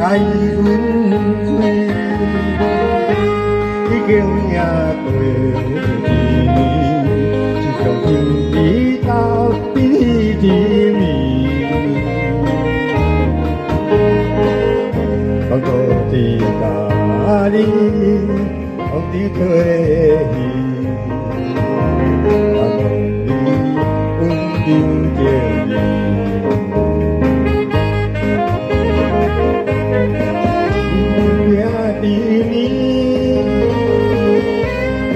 ngày vui đi kêu nhà tuổi chỉ cầu tình đi tao đi mì con tô thì ta đi ông đi thuê tiếng kêu ya tini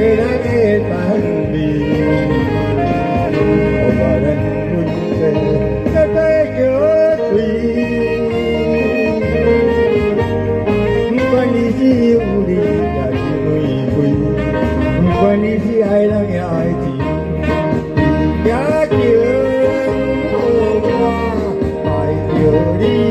era que tan vi obaran munse ya te yo tui pani si uri ya ji nui kui pani si ai lang ya ai ti ya ki ai yo ri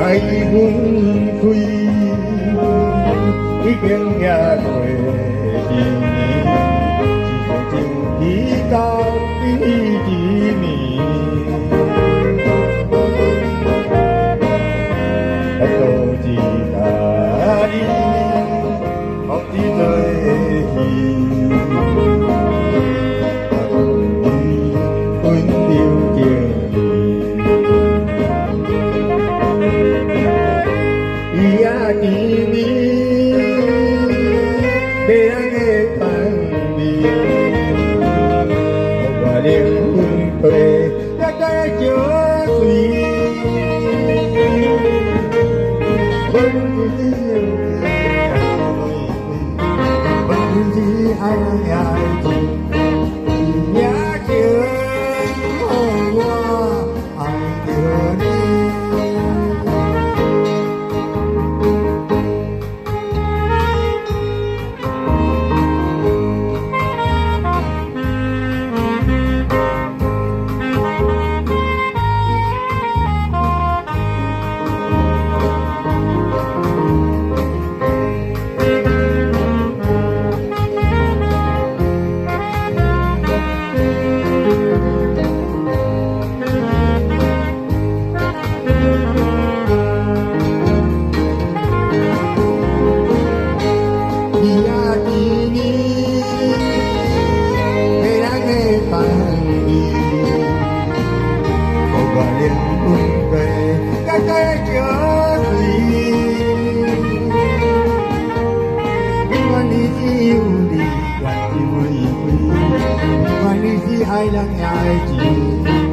ngày buồn vui ý kiến nhà tuổi đi chỉ còn chịu đi ta đi mì các cô chỉ ta đi học đi nơi quên điều kiện ya tini để nghe tan đi và đêm hùng tuệ đã cái chớ suy vẫn gì ai chỉ nhớ chưa qua ai đưa đi ai đang nhai chỉ